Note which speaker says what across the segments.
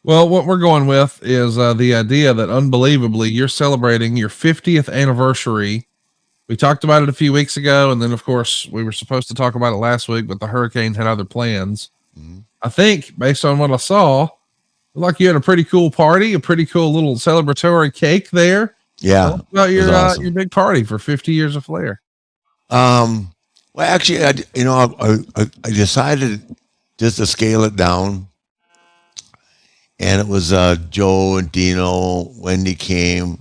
Speaker 1: Well, what we're going with is the idea that unbelievably you're celebrating your 50th anniversary. We talked about it a few weeks ago, and then of course we were supposed to talk about it last week, but the hurricane had other plans.
Speaker 2: Mhm.
Speaker 1: I think based on what I saw, like you had a pretty cool party, a pretty cool little celebratory cake there.
Speaker 2: Yeah,
Speaker 1: Tell us about
Speaker 2: it was awesome.
Speaker 1: your big party for 50 years of Flair.
Speaker 2: Well, actually, I decided just to scale it down, and it was Joe and Dino. Wendy came.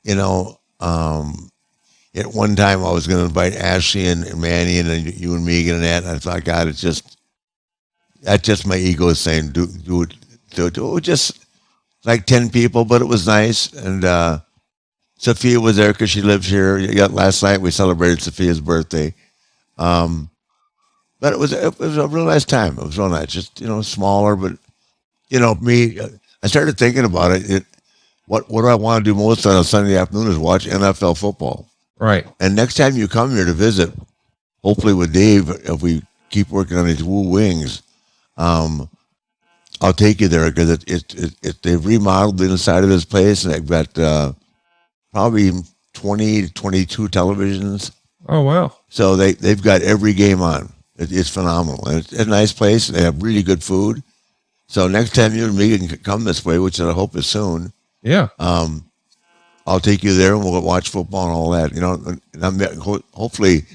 Speaker 2: You know, at one time I was going to invite Ashley and Manny and then you and Megan and that. And I thought, God, that's just my ego saying do it. Just like 10 people, but it was nice. And Sophia was there because she lives here. Yeah, last night we celebrated Sophia's birthday. But it was a real nice time. It was real nice. Just smaller, but me. I started thinking about it. What do I want to do most on a Sunday afternoon is watch NFL football.
Speaker 1: Right.
Speaker 2: And next time you come here to visit, hopefully with Dave, if we keep working on these Woo Wings, I'll take you there because they've remodeled the inside of this place and they've got probably 20 to 22 televisions.
Speaker 1: Oh, wow.
Speaker 2: So they've got every game on. It's phenomenal. And it's a nice place. They have really good food. So next time you and me can come this way, which I hope is soon.
Speaker 1: Yeah.
Speaker 2: I'll take you there and we'll watch football and all that. And hopefully,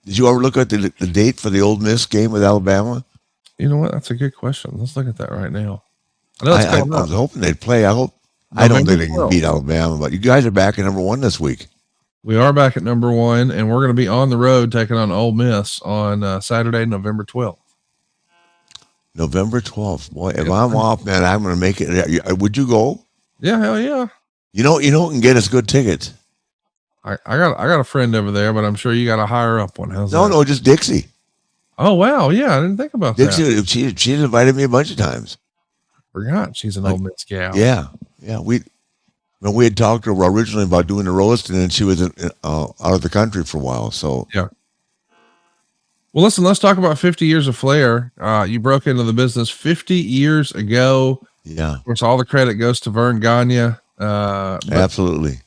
Speaker 2: did you ever look at the date for the Ole Miss game with Alabama?
Speaker 1: You know what? That's a good question. Let's look at that right now.
Speaker 2: I was hoping they'd play. I don't think they can beat Alabama, but you guys are back at #1 this week.
Speaker 1: We are back at #1, and we're going to be on the road taking on Ole Miss on Saturday, November 12th.
Speaker 2: November 12th. Boy, if I'm off, man, I'm going to make it. Would you go?
Speaker 1: Yeah, hell yeah.
Speaker 2: You know who can get us good tickets?
Speaker 1: I got a friend over there, but I'm sure you got a higher up one. How's that?
Speaker 2: No, just Dixie.
Speaker 1: Oh wow, yeah, I didn't think about that.
Speaker 2: Dixie, she's invited me a bunch of times.
Speaker 1: Forgot she's an Ole Miss gal.
Speaker 2: Yeah. We had talked to her originally about doing the roast, and then she was out of the country for a while. So
Speaker 1: yeah. Well, listen, let's talk about 50 years of Flair. You broke into the business 50 years ago.
Speaker 2: Yeah.
Speaker 1: Of course, all the credit goes to Verne Gagne.
Speaker 2: Absolutely.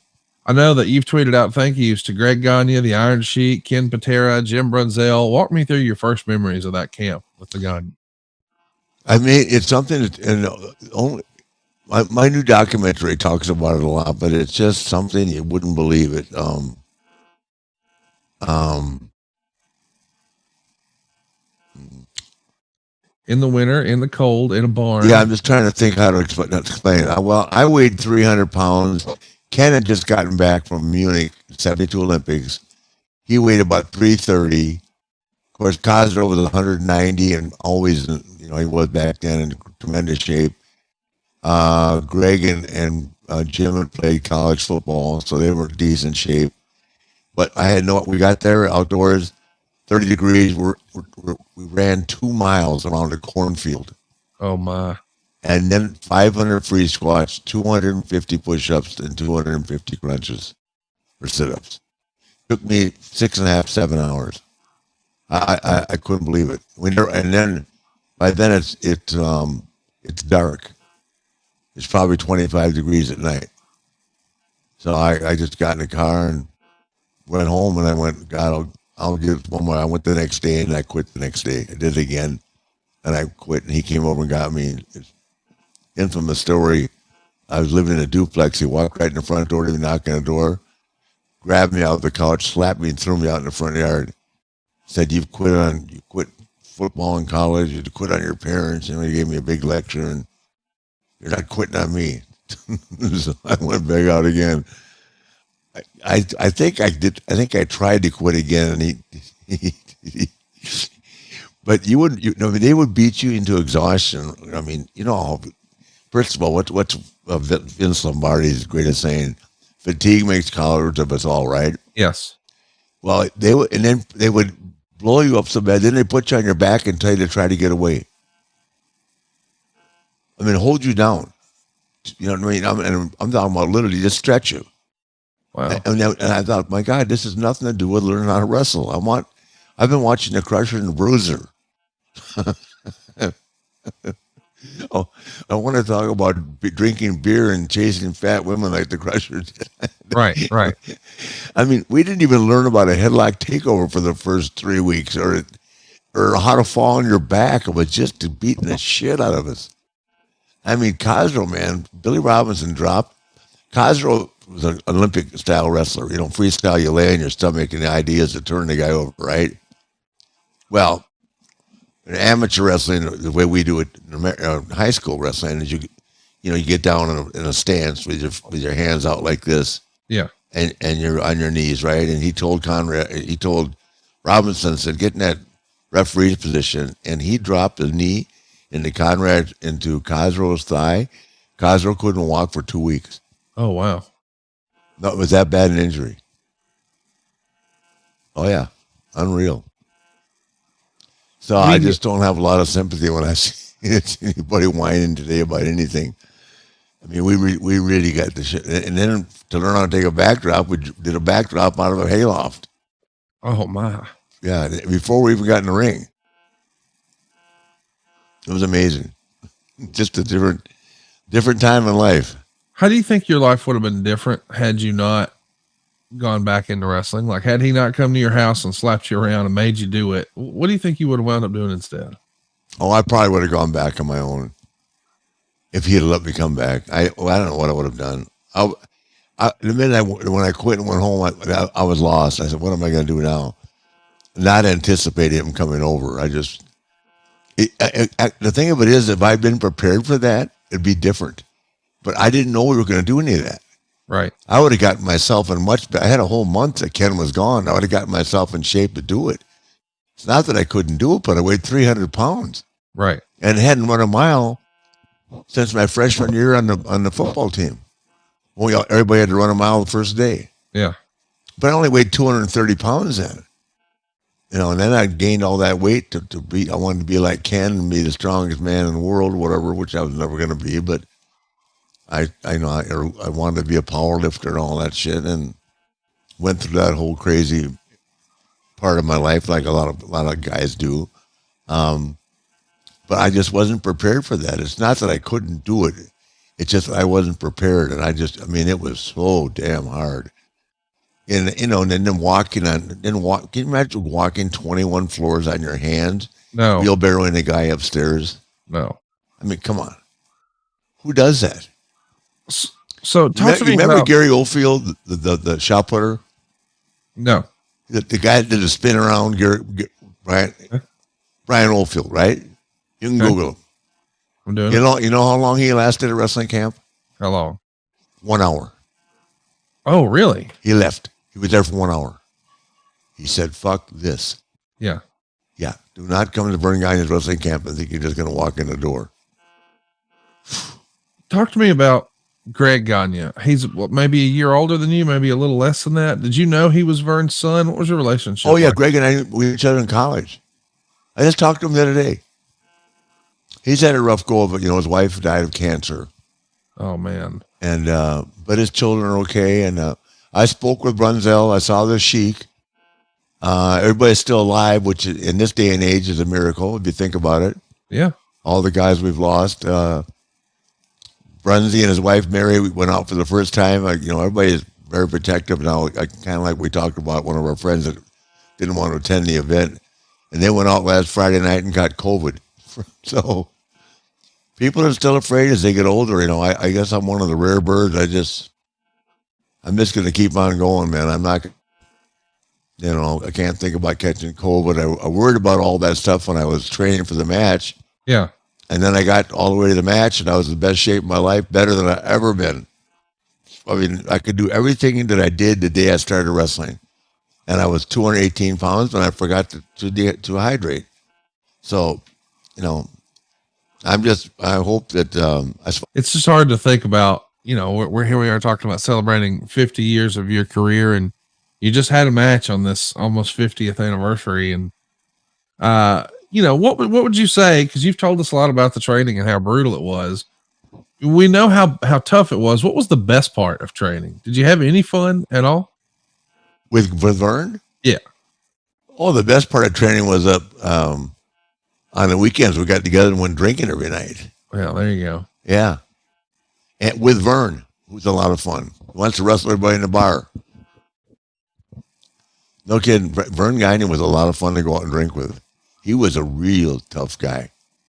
Speaker 1: I know that you've tweeted out thank yous to Greg Gagne, the Iron Sheik, Ken Patera, Jim Brunzell. Walk me through your first memories of that camp with the Gagne.
Speaker 2: I mean, it's something that, and only my new documentary talks about it a lot, but it's just something you wouldn't believe it.
Speaker 1: In the winter, in the cold, in a barn.
Speaker 2: Yeah, I'm just trying to think how to explain it. Well, I weighed 300 pounds. Ken had just gotten back from Munich 72 Olympics. He weighed about 330. Of course, Cosner was 190 and always, he was back then in tremendous shape. Greg and Jim had played college football, so they were in decent shape. But we got there outdoors, 30 degrees. We ran 2 miles around a cornfield.
Speaker 1: Oh my.
Speaker 2: And then 500 free squats, 250 push-ups, and 250 crunches or sit-ups. Took me 6.5, 7 hours. I couldn't believe it. And then by then it's dark. It's probably 25 degrees at night. So I just got in the car and went home, and I went, God, I'll give it one more. I went the next day, and I quit the next day. I did it again, and I quit, and he came over and got me. It's infamous story. I was living in a duplex. He walked right in the front door, didn't knock on the door, grabbed me out of the couch, slapped me, and threw me out in the front yard. Said, you quit football in college, you quit on your parents. He gave me a big lecture, and you're not quitting on me. So I went back out again. I think I did. I think I tried to quit again, and he but you wouldn't. They would beat you into exhaustion. I mean, first of all, what's Vince Lombardi's greatest saying? Fatigue makes cowards of us all, right?
Speaker 1: Yes.
Speaker 2: Well, they would blow you up so bad, then they put you on your back and tell you to try to get away. I mean, hold you down. You know what I mean? I'm talking about literally just stretch you.
Speaker 1: Wow.
Speaker 2: And I thought, my God, this has nothing to do with learning how to wrestle. I've been watching the Crusher and the Bruiser. Oh, I want to talk about drinking beer and chasing fat women like the Crushers did.
Speaker 1: Right, right.
Speaker 2: I mean, we didn't even learn about a headlock takeover for the first 3 weeks, or how to fall on your back. It was just beating the shit out of us. I mean, Cosgrove, man, Billy Robinson dropped. Cosgrove was an Olympic style wrestler. You know, freestyle, you lay on your stomach, and the idea is to turn the guy over, right? Well, in amateur wrestling, the way we do it in high school wrestling is you get down in a stance with your hands out like this,
Speaker 1: Yeah.
Speaker 2: and you're on your knees, right? And he told Robinson, said, get in that referee's position, and he dropped his knee into Cosgrove's thigh. Cosgrove couldn't walk for 2 weeks.
Speaker 1: Oh, wow.
Speaker 2: No, it was that bad an injury. Oh yeah, unreal. So I just don't have a lot of sympathy when I see anybody whining today about anything. I mean, we really got the shit. And then to learn how to take a backdrop, we did a backdrop out of a hayloft.
Speaker 1: Oh, my.
Speaker 2: Yeah, before we even got in the ring. It was amazing. Just a different time in life.
Speaker 1: How do you think your life would have been different had you not gone back into wrestling? Like, had he not come to your house and slapped you around and made you do it, what do you think you would have wound up doing instead?
Speaker 2: Oh, I probably would have gone back on my own if he had let me come back. I don't know what I would have done. The minute when I quit and went home, I was lost. I said, what am I going to do now? Not anticipating him coming over. The thing of it is, if I'd been prepared for that, it'd be different. But I didn't know we were going to do any of that.
Speaker 1: Right.
Speaker 2: I would have gotten myself in I had a whole month that Ken was gone. I would have gotten myself in shape to do it. It's not that I couldn't do it, but I weighed 300 pounds.
Speaker 1: Right.
Speaker 2: And hadn't run a mile since my freshman year on the football team. Well, everybody had to run a mile the first day.
Speaker 1: Yeah.
Speaker 2: But I only weighed 230 pounds then. And then I gained all that weight to be. I wanted to be like Ken and be the strongest man in the world, whatever, which I was never going to be. But I wanted to be a power lifter and all that shit, and went through that whole crazy part of my life like a lot of guys do. But I just wasn't prepared for that. It's not that I couldn't do it. It's just I wasn't prepared, and it was so damn hard. And and then can you imagine walking 21 floors on your hands?
Speaker 1: No.
Speaker 2: Wheelbarrowing a guy upstairs?
Speaker 1: No.
Speaker 2: I mean, come on. Who does that?
Speaker 1: So talk to me
Speaker 2: remember
Speaker 1: about
Speaker 2: Gary Oldfield, the shot putter?
Speaker 1: No.
Speaker 2: The guy that did a spin around, Brian Oldfield, right? You can Google him.
Speaker 1: I'm doing
Speaker 2: it. You know how long he lasted at wrestling camp?
Speaker 1: How long?
Speaker 2: 1 hour.
Speaker 1: Oh, really?
Speaker 2: He left. He was there for 1 hour. He said, fuck this.
Speaker 1: Yeah.
Speaker 2: Yeah. Do not come to Verne Gagne's wrestling camp and think you're just going to walk in the door.
Speaker 1: Talk to me about Greg Gagne. He's maybe a year older than you, maybe a little less than that. Did you know he was Verne's son? What was your relationship?
Speaker 2: Oh, yeah.
Speaker 1: Like?
Speaker 2: Greg and I, we knew each other in college. I just talked to him the other day. He's had a rough go of it. His wife died of cancer.
Speaker 1: Oh, man.
Speaker 2: And, but his children are okay. And, I spoke with Brunzell. I saw the Sheik. Everybody's still alive, which in this day and age is a miracle, if you think about it.
Speaker 1: Yeah.
Speaker 2: All the guys we've lost. Brunzy and his wife, Mary, went out for the first time. Everybody is very protective now. Kind of like we talked about one of our friends that didn't want to attend the event. And they went out last Friday night and got COVID. So people are still afraid as they get older. I guess I'm one of the rare birds. I'm just going to keep on going, man. I'm not, I can't think about catching COVID. I worried about all that stuff when I was training for the match.
Speaker 1: Yeah.
Speaker 2: And then I got all the way to the match, and I was in the best shape of my life, better than I've ever been. I mean, I could do everything that I did the day I started wrestling. And I was 218 pounds, but I forgot to hydrate. So, I hope that...
Speaker 1: it's just hard to think about. We're here. We are talking about celebrating 50 years of your career, and you just had a match on this almost 50th anniversary. And, what would you say? Cause you've told us a lot about the training and how brutal it was. We know how tough it was. What was the best part of training? Did you have any fun at all?
Speaker 2: With Verne?
Speaker 1: Yeah.
Speaker 2: Oh, the best part of training was on the weekends. We got together and went drinking every night.
Speaker 1: Yeah, there you go.
Speaker 2: Yeah. And with Verne, who's a lot of fun. Wants to wrestle everybody in the bar. No kidding. Verne Gagne was a lot of fun to go out and drink with. He was a real tough guy.